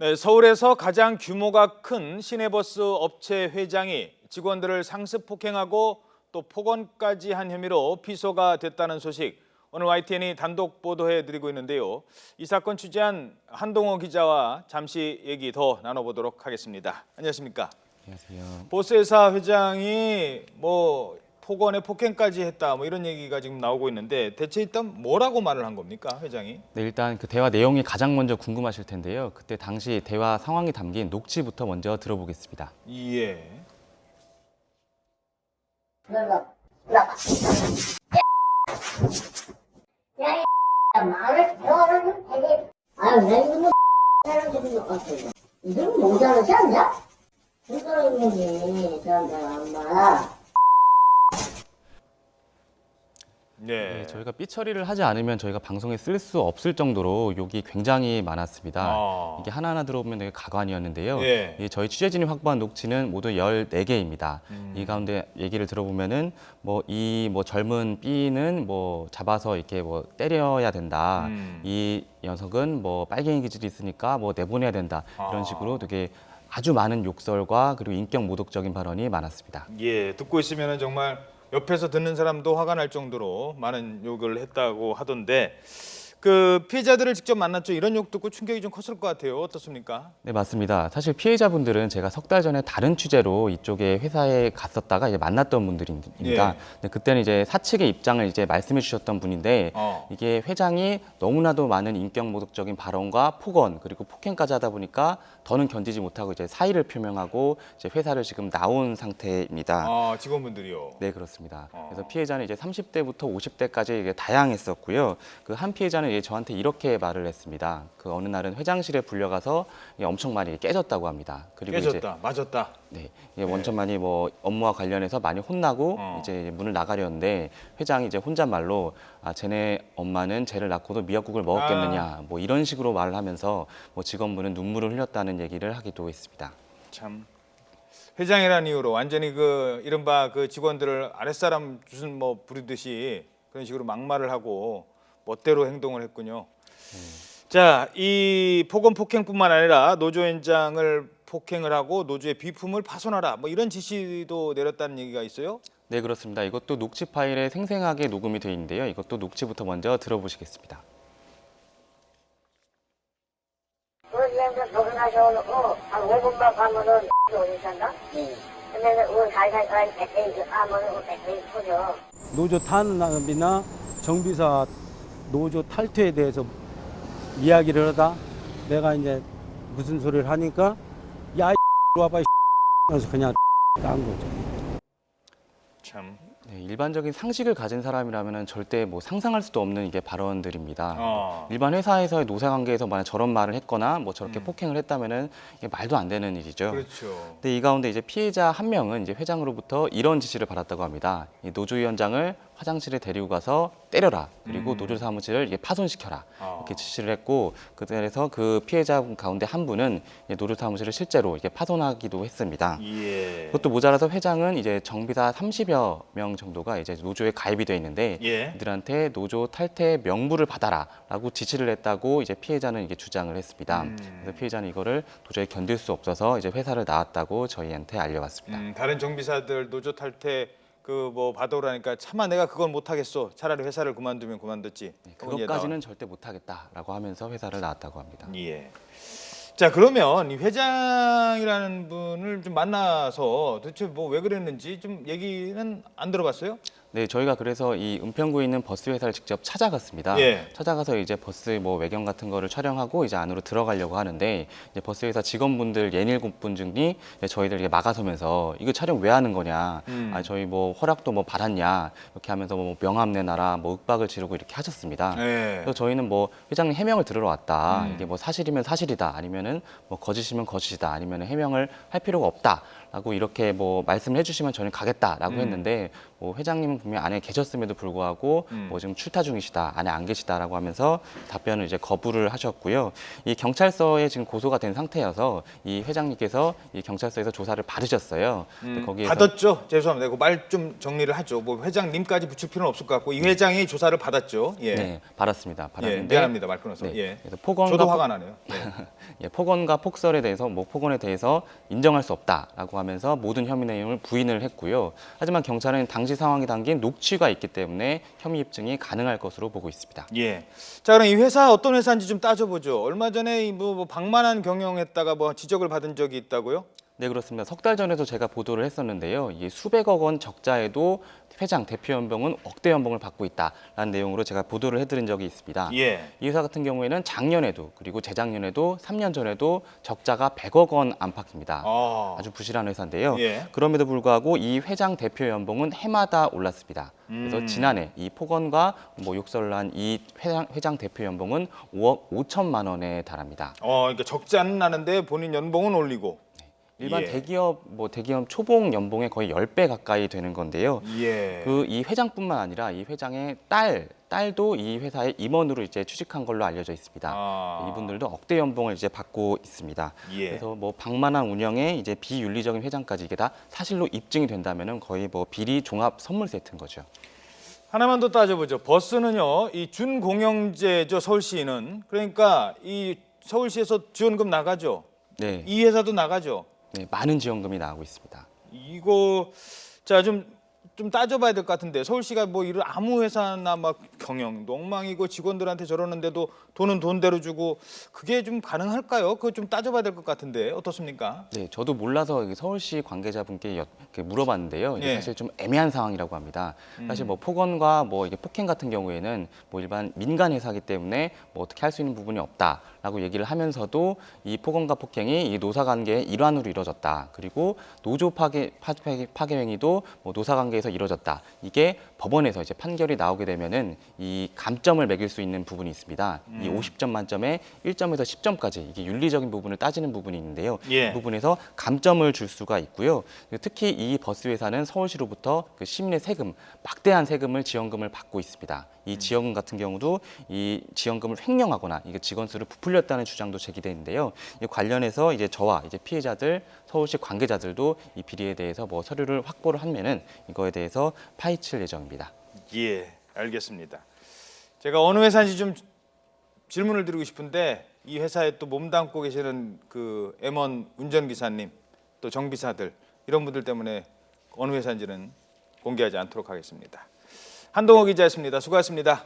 네, 서울에서 가장 규모가 큰 시내버스 업체 회장이 직원들을 상습 폭행하고 또 폭언까지 한 혐의로 피소가 됐다는 소식, 오늘 YTN이 단독 보도해드리고 있는데요. 이 사건 취재한 한동호 기자와 잠시 얘기 더 나눠보도록 하겠습니다. 안녕하십니까? 안녕하세요. 버스회사 회장이 폭언에 폭행까지 했다 이런 얘기가 지금 나오고 있는데 대체 일단 뭐라고 말을 한 겁니까, 회장이? 네, 일단 그 대화 내용이 가장 먼저 궁금하실 텐데요. 그때 당시 대화 상황이 담긴 녹취부터 먼저 들어보겠습니다. 예. 야, 말을 대화를 좀 되게. 아유, 내 이놈의 사람 저기 어떻게. 이들은 모자라지 않냐? 그러고 있는지, 사람들 엄마. 네. 저희가 삐처리를 하지 않으면 저희가 방송에 쓸 수 없을 정도로 욕이 굉장히 많았습니다. 이게 하나하나 들어보면 되게 가관이었는데요. 예. 저희 취재진이 확보한 녹취는 모두 14개입니다. 이 가운데 얘기를 들어보면은 이 젊은 B는 잡아서 이렇게 때려야 된다. 이 녀석은 빨갱이 기질이 있으니까 내보내야 된다. 이런 식으로 되게 아주 많은 욕설과 그리고 인격 모독적인 발언이 많았습니다. 예, 듣고 있으면 정말 옆에서 듣는 사람도 화가 날 정도로 많은 욕을 했다고 하던데, 그 피해자들을 직접 만났죠. 이런 욕 듣고 충격이 좀 컸을 것 같아요. 어떻습니까? 네, 맞습니다. 사실 피해자분들은 제가 석 달 전에 다른 취재로 이쪽에 회사에 갔었다가 이제 만났던 분들입니다. 예. 근데 그때는 이제 사측의 입장을 이제 말씀해 주셨던 분인데 이게 회장이 너무나도 많은 인격 모독적인 발언과 폭언 그리고 폭행까지 하다 보니까 더는 견디지 못하고 이제 사의를 표명하고 이제 회사를 지금 나온 상태입니다. 직원분들이요. 네, 그렇습니다. 그래서 피해자는 이제 30대부터 50대까지 이게 다양했었고요. 그 한 피해자는 저한테 이렇게 말을 했습니다. 그 어느 날은 회장실에 불려가서 엄청 많이 깨졌다고 합니다. 그리고 깨졌다, 맞았다. 네, 원천 많이 업무와 관련해서 많이 혼나고 이제 문을 나가려는데 회장이 이제 혼잣말로 쟤네 엄마는 쟤를 낳고도 미역국을 먹었겠느냐 이런 식으로 말을 하면서 직원분은 눈물을 흘렸다는 얘기를 하기도 했습니다. 참, 회장이라는 이유로 완전히 그 이른바 그 직원들을 아랫사람 무슨 부리듯이 그런 식으로 막말을 하고 멋대로 행동을 했군요. 자, 이 폭언 폭행뿐만 아니라 노조 연장을 폭행을 하고 노조의 비품을 파손하라 이런 지시도 내렸다는 얘기가 있어요? 네, 그렇습니다. 이것도 녹취 파일에 생생하게 녹음이 되어 있는데요. 이것도 녹취부터 먼저 들어보시겠습니다. 의원들 도전하셔놓고 한 5분만 가면은 어디 있었나? 근데 그 살살살 백대기 가면은 그 백대기 터져. 노조 탄압이나 정비사 노조 탈퇴에 대해서 이야기를 하다 내가 이제 무슨 소리를 하니까 야, 와봐, 하면서 그냥 난 거죠. 참. 네, 일반적인 상식을 가진 사람이라면 절대 상상할 수도 없는 이게 발언들입니다. 일반 회사에서의 노사관계에서 만약 저런 말을 했거나 저렇게 폭행을 했다면은 이게 말도 안 되는 일이죠. 그렇죠. 근데 이 가운데 이제 피해자 한 명은 이제 회장으로부터 이런 지시를 받았다고 합니다. 이 노조위원장을 화장실에 데리고 가서 때려라. 그리고 노조 사무실을 이게 파손시켜라. 이렇게 지시를 했고, 그래서 그 피해자 가운데 한 분은 노조 사무실을 실제로 이게 파손하기도 했습니다. 예. 그것도 모자라서 회장은 이제 정비사 30여 명 정도가 이제 노조에 가입이 돼 있는데 예. 이들한테 노조 탈퇴 명부를 받아라라고 지시를 했다고 이제 피해자는 이게 주장을 했습니다. 그래서 피해자는 이거를 도저히 견딜 수 없어서 이제 회사를 나왔다고 저희한테 알려왔습니다. 다른 정비사들 노조 탈퇴 받아오라니까 차마 내가 그건 못하겠어. 차라리 회사를 그만두면 그만뒀지. 그것까지는 절대 못하겠다라고 하면서 회사를 나왔다고 합니다. 예. 자, 그러면 이 회장이라는 분을 좀 만나서 도대체 왜 그랬는지 좀 얘기는 안 들어봤어요? 네, 저희가 그래서 이 은평구에 있는 버스 회사를 직접 찾아갔습니다. 예. 찾아가서 이제 버스 외경 같은 거를 촬영하고 이제 안으로 들어가려고 하는데 이제 버스 회사 직원분들 67분 중이 저희들 막아서면서 이거 촬영 왜 하는 거냐? 저희 허락도 받았냐? 이렇게 하면서 명함 내놔라, 윽박을 지르고 이렇게 하셨습니다. 예. 그래서 저희는 회장님 해명을 들으러 왔다. 이게 사실이면 사실이다. 아니면은 거짓이면 거짓이다. 아니면 해명을 할 필요가 없다. 라고 이렇게 말씀을 해주시면 저는 가겠다라고 했는데 회장님은 분명히 안에 계셨음에도 불구하고 뭐 지금 출타 중이시다, 안에 안 계시다라고 하면서 답변을 이제 거부를 하셨고요. 이 경찰서에 지금 고소가 된 상태여서 이 회장님께서 이 경찰서에서 조사를 받으셨어요. 근데 거기에서 받았죠. 죄송합니다. 말 좀 정리를 하죠. 뭐 회장님까지 붙일 필요는 없을 것 같고 이 회장이 조사를 받았죠. 예. 네, 받았습니다. 예, 받았는데 미안합니다. 말 끊어서. 네, 예. 그래서 폭언과 저도 화가 나네요. 예. 예, 폭언과 폭설에 대해서 뭐 폭언에 대해서 인정할 수 없다라고 하면서 모든 혐의 내용을 부인을 했고요. 하지만 경찰은 당시 상황이 담긴 녹취가 있기 때문에 혐의 입증이 가능할 것으로 보고 있습니다. 예. 자, 그럼 이 회사 어떤 회사인지 좀 따져보죠. 얼마 전에 뭐 방만한 경영했다가 뭐 지적을 받은 적이 있다고요? 네, 그렇습니다. 석 달 전에도 제가 보도를 했었는데요. 이게 수백억 원 적자에도 회장 대표 연봉은 억대 연봉을 받고 있다라는 내용으로 제가 보도를 해드린 적이 있습니다. 예. 이 회사 같은 경우에는 작년에도 그리고 재작년에도 3년 전에도 적자가 100억 원 안팎입니다. 아주 부실한 회사인데요. 예. 그럼에도 불구하고 이 회장 대표 연봉은 해마다 올랐습니다. 그래서 지난해 이 폭언과 뭐 욕설을 한 이 회장 대표 연봉은 5억 5천만 원에 달합니다. 그러니까 적자는 나는데 본인 연봉은 올리고. 일반 예. 대기업 초봉 연봉의 거의 10배 가까이 되는 건데요. 예. 그 이 회장뿐만 아니라 이 회장의 딸도 이 회사의 임원으로 이제 취직한 걸로 알려져 있습니다. 이분들도 억대 연봉을 이제 받고 있습니다. 예. 그래서 뭐 방만한 운영에 이제 비윤리적인 회장까지 이게 다 사실로 입증이 된다면은 거의 뭐 비리 종합 선물 세트인 거죠. 하나만 더 따져보죠. 버스는요, 이 준공영제죠, 서울시는. 그러니까 이 서울시에서 지원금 나가죠. 네, 이 회사도 나가죠. 네, 많은 지원금이 나오고 있습니다. 이거 자 좀 따져봐야 될 것 같은데 서울시가 뭐 이런 아무 회사나 막 경영도 엉망이고 직원들한테 저러는데도 돈은 돈대로 주고 그게 좀 가능할까요? 그거 좀 따져봐야 될 것 같은데 어떻습니까? 네, 저도 몰라서 이게 서울시 관계자분께 이렇게 물어봤는데요. 이게 예. 사실 좀 애매한 상황이라고 합니다. 사실 뭐 폭언과 뭐 이게 폭행 같은 경우에는 뭐 일반 민간 회사이기 때문에 뭐 어떻게 할 수 있는 부분이 없다라고 얘기를 하면서도 이 폭언과 폭행이 이 노사관계의 일환으로 이루어졌다. 그리고 노조 파괴 행위도 뭐 노사관계에서 이루어졌다. 이게 법원에서 이제 판결이 나오게 되면은 이 감점을 매길 수 있는 부분이 있습니다. 이 50점 만점에 1점에서 10점까지 이게 윤리적인 부분을 따지는 부분이 있는데요. 예. 이 부분에서 감점을 줄 수가 있고요. 특히 이 버스 회사는 서울시로부터 그 시민의 세금, 막대한 세금을 지원금을 받고 있습니다. 이 지원금 같은 경우도 이 지원금을 횡령하거나 이게 직원 수를 부풀렸다는 주장도 제기되는데요. 이 관련해서 이제 저와 이제 피해자들, 서울시 관계자들도 이 비리에 대해서 뭐 서류를 확보를 하면은 이거에 대해서 파헤칠 예정입니다. 예, 알겠습니다. 제가 어느 회사인지 좀 질문을 드리고 싶은데 이 회사에 또 몸담고 계시는 그 M1 운전기사님 또 정비사들 이런 분들 때문에 어느 회사인지는 공개하지 않도록 하겠습니다. 한동호 기자였습니다. 수고하셨습니다.